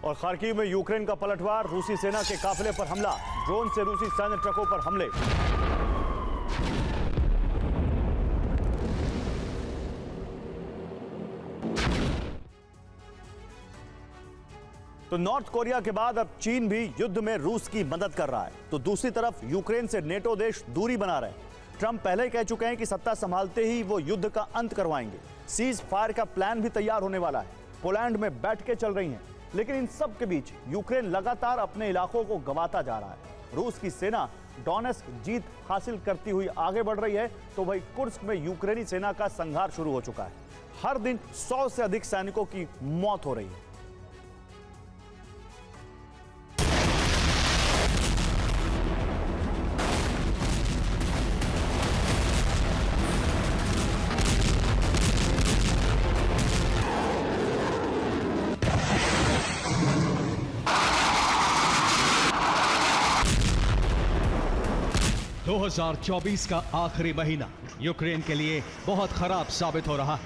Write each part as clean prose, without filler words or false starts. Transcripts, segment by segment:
और खार्किव में यूक्रेन का पलटवार, रूसी सेना के काफिले पर हमला, ड्रोन से रूसी सैन्य ट्रकों पर हमले। तो नॉर्थ कोरिया के बाद अब चीन भी युद्ध में रूस की मदद कर रहा है, तो दूसरी तरफ यूक्रेन से नेटो देश दूरी बना रहे हैं। ट्रंप पहले ही कह चुके हैं कि सत्ता संभालते ही वो युद्ध का अंत करवाएंगे। सीज फायर का प्लान भी तैयार होने वाला है, पोलैंड में बैठ के चल रही हैं। लेकिन इन सब के बीच यूक्रेन लगातार अपने इलाकों को गंवाता जा रहा है। रूस की सेना डोनेस्क जीत हासिल करती हुई आगे बढ़ रही है, तो वही कुर्स्क में यूक्रेनी सेना का संघर्ष शुरू हो चुका है। हर दिन 100 से अधिक सैनिकों की मौत हो रही है। दो 2024 का आखिरी महीना यूक्रेन के लिए बहुत खराब साबित हो रहा है।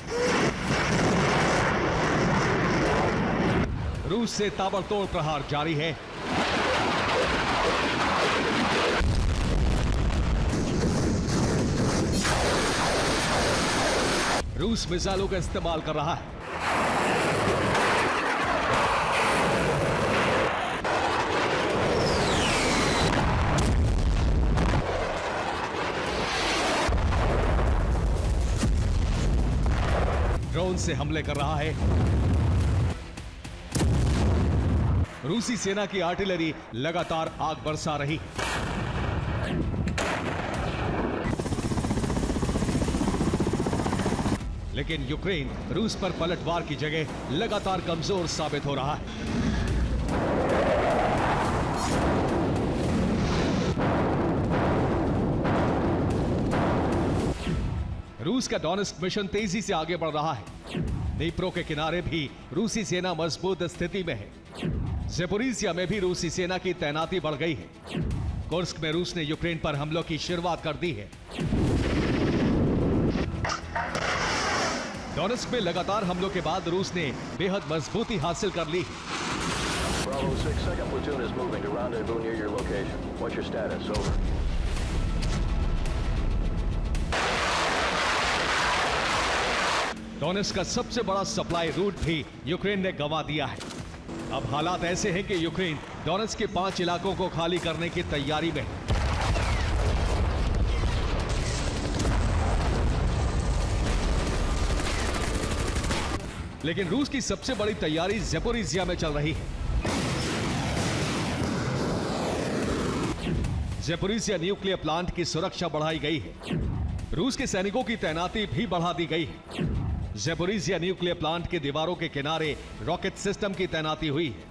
रूस से ताबड़तोड़ प्रहार जारी है। रूस मिसाइलों का इस्तेमाल कर रहा है। ड्रोन से हमले कर रहा है। रूसी सेना की आर्टिलरी लगातार आग बरसा रही है। लेकिन यूक्रेन रूस पर पलटवार की जगह लगातार कमजोर साबित हो रहा है। रूस का डोनेस्क मिशन तेजी से आगे बढ़ रहा है। दनीप्रो के किनारे भी रूसी सेना मजबूत स्थिति में है। ज़ेपोरिज़िया में भी रूसी सेना की तैनाती बढ़ गई है। कुर्स्क में रूस ने यूक्रेन पर हमलों की शुरुआत कर दी है। डोनेस्क में लगातार हमलों के बाद रूस ने बेहद मजबूती हासिल कर ली। Bravo 6, second platoon is moving to rendezvous near your location. What's your status? Over. Donetsk का सबसे बड़ा सप्लाई रूट भी यूक्रेन ने गंवा दिया है। अब हालात ऐसे हैं कि यूक्रेन डोनेस्क के 5 इलाकों को खाली करने की तैयारी में है। लेकिन रूस की सबसे बड़ी तैयारी ज़ेपोरिज़िया में चल रही है। ज़ेपोरिज़िया न्यूक्लियर प्लांट की सुरक्षा बढ़ाई गई है। रूस के सैनिकों की तैनाती भी बढ़ा दी गई है। ज़ेपोरिज़िया न्यूक्लियर प्लांट की दीवारों के किनारे रॉकेट सिस्टम की तैनाती हुई है।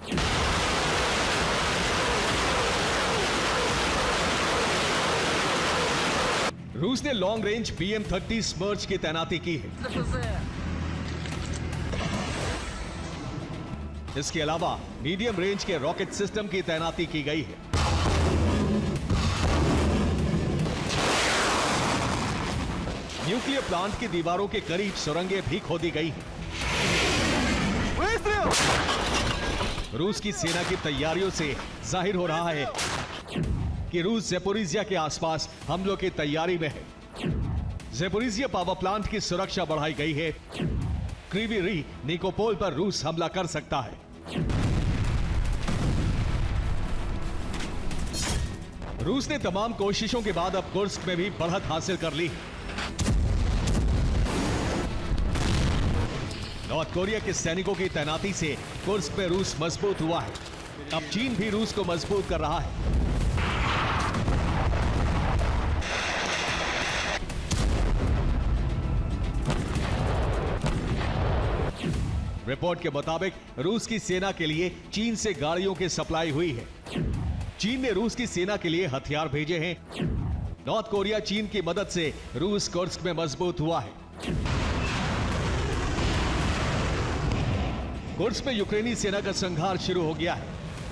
रूस ने लॉन्ग रेंज BM-30 स्मर्च की तैनाती की है। इसके अलावा मीडियम रेंज के रॉकेट सिस्टम की तैनाती की गई है। न्यूक्लियर प्लांट की दीवारों के करीब सुरंगें भी खोदी गई हैं। रूस की सेना की तैयारियों से जाहिर हो रहा है कि रूस ज़ेपोरिज़िया के आसपास हमलों की तैयारी में है। ज़ेपोरिज़िया पावर प्लांट की सुरक्षा बढ़ाई गई है। क्रीवी री निकोपोल पर रूस हमला कर सकता है। रूस ने तमाम कोशिशों के बाद अब कुर्स्क में भी बढ़त हासिल कर ली। नॉर्थ कोरिया के सैनिकों की तैनाती से कुर्स्क में रूस मजबूत हुआ है। अब चीन भी रूस को मजबूत कर रहा है। रिपोर्ट के मुताबिक रूस की सेना के लिए चीन से गाड़ियों की सप्लाई हुई है। चीन ने रूस की सेना के लिए हथियार भेजे हैं। नॉर्थ कोरिया चीन की मदद से रूस कुर्स्क में मजबूत हुआ है। कुर्स्क में यूक्रेनी सेना का संघर्ष शुरू हो गया है।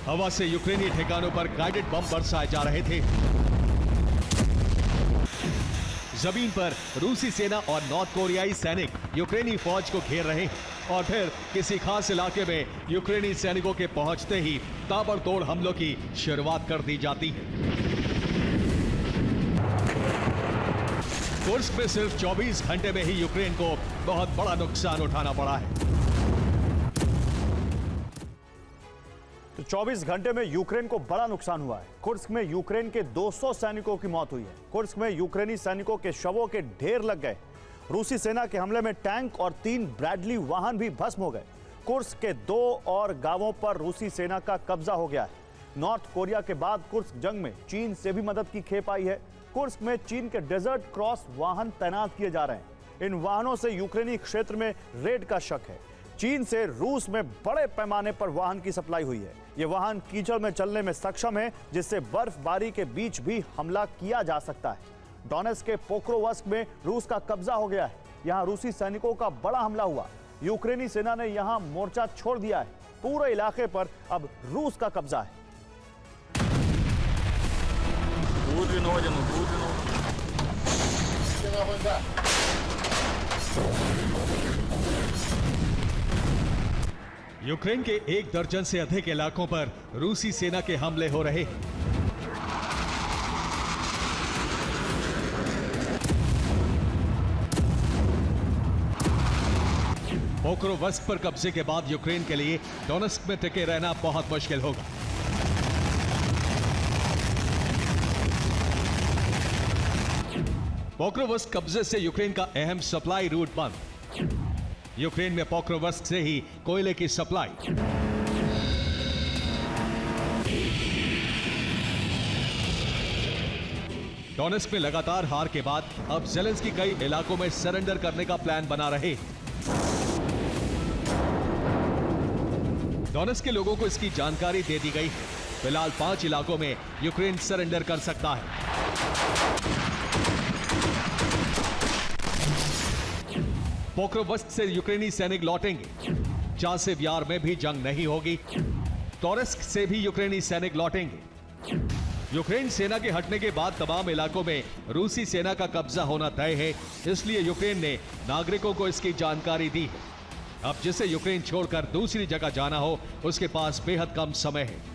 हवा से यूक्रेनी ठिकानों पर गाइडेड बम बरसाए जा रहे थे। जमीन पर रूसी सेना और नॉर्थ कोरियाई सैनिक यूक्रेनी फौज को घेर रहे हैं और फिर किसी खास इलाके में यूक्रेनी सैनिकों के पहुंचते ही ताबड़तोड़ हमलों की शुरुआत कर दी जाती है। कुर्स्क में सिर्फ 24 घंटे में ही यूक्रेन को बहुत बड़ा नुकसान उठाना पड़ा है। तो 24 घंटे में यूक्रेन को बड़ा नुकसान हुआ है। कुर्स्क में यूक्रेन के 200 सैनिकों की मौत हुई है। कुर्स्क में यूक्रेनी सैनिकों के शवों के ढेर लग गए। रूसी सेना के हमले में टैंक और 3 ब्रैडली वाहन भी भस्म हो गए। कुर्स्क के 2 और गांवों पर रूसी सेना का कब्जा हो गया है। नॉर्थ कोरिया के बाद कुर्स्क जंग में चीन से भी मदद की खेप आई है। कुर्स्क में चीन के डेजर्ट क्रॉस वाहन तैनात किए जा रहे हैं। इन वाहनों से यूक्रेनी क्षेत्र में रेड का शक है। चीन से रूस में बड़े पैमाने पर वाहन की सप्लाई हुई है। ये वाहन कीचड़ में चलने में सक्षम है, जिससे बर्फबारी के बीच भी हमला किया जा सकता है। डोनेट्स्क के पोक्रोवस्क में रूस का कब्जा हो गया है। यहाँ रूसी सैनिकों का बड़ा हमला हुआ। यूक्रेनी सेना ने यहाँ मोर्चा छोड़ दिया है। पूरे इलाके पर अब रूस का कब्जा है। यूक्रेन के 1 दर्जन से अधिक इलाकों पर रूसी सेना के हमले हो रहे हैं। पोक्रोवस्क पर कब्जे के बाद यूक्रेन के लिए डोनेट्स्क में टिके रहना बहुत मुश्किल होगा। पोक्रोवस्क कब्जे से यूक्रेन का अहम सप्लाई रूट बंद। यूक्रेन में पोक्रोवस्क से ही कोयले की सप्लाई। डोनेट्स्क में लगातार हार के बाद अब ज़ेलेंस्की कई इलाकों में सरेंडर करने का प्लान बना रहे हैं। डोनेट्स्क के लोगों को इसकी जानकारी दे दी गई है। फिलहाल 5 इलाकों में यूक्रेन सरेंडर कर सकता है। पोक्रोवस्क से यूक्रेनी सैनिक लौटेंगे। चासिव यार में भी जंग नहीं होगी। टोरेस्क से भी यूक्रेनी सैनिक लौटेंगे। यूक्रेन सेना के हटने के बाद तमाम इलाकों में रूसी सेना का कब्जा होना तय है, इसलिए यूक्रेन ने नागरिकों को इसकी जानकारी दी है। अब जिसे यूक्रेन छोड़कर दूसरी जगह जाना हो, उसके पास बेहद कम समय है।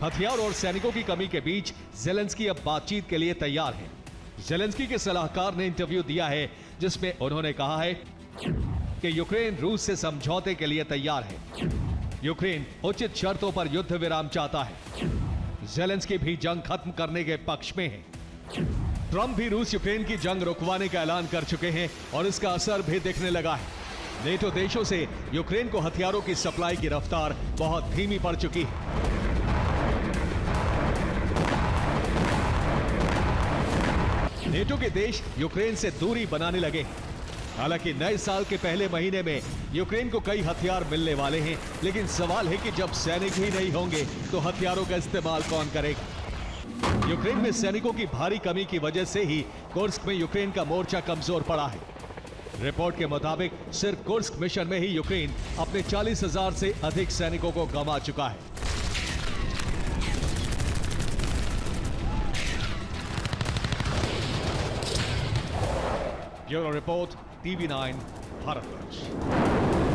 हथियार और सैनिकों की कमी के बीच ज़ेलेंस्की अब बातचीत के लिए तैयार है। ज़ेलेंस्की के सलाहकार ने इंटरव्यू दिया है, जिसमें उन्होंने कहा है कि यूक्रेन रूस से समझौते के लिए तैयार है। यूक्रेन उचित शर्तों पर युद्ध विराम चाहता है। ज़ेलेंस्की भी जंग खत्म करने के पक्ष में है। ट्रंप भी रूस यूक्रेन की जंग रुकवाने का ऐलान कर चुके हैं और इसका असर भी दिखने लगा है। नेटो देशों से यूक्रेन को हथियारों की सप्लाई की रफ्तार बहुत धीमी पड़ चुकी है। नेटो के देश यूक्रेन से दूरी बनाने लगे हैं। हालांकि नए साल के पहले महीने में यूक्रेन को कई हथियार मिलने वाले हैं, लेकिन सवाल है कि जब सैनिक ही नहीं होंगे तो हथियारों का इस्तेमाल कौन करेगा। यूक्रेन में सैनिकों की भारी कमी की वजह से ही कुर्स्क में यूक्रेन का मोर्चा कमजोर पड़ा है। रिपोर्ट के मुताबिक सिर्फ कुर्स्क मिशन में ही यूक्रेन अपने 40,000 से अधिक सैनिकों को गंवा चुका है। Bureau report, TV9 Bharatvarsh.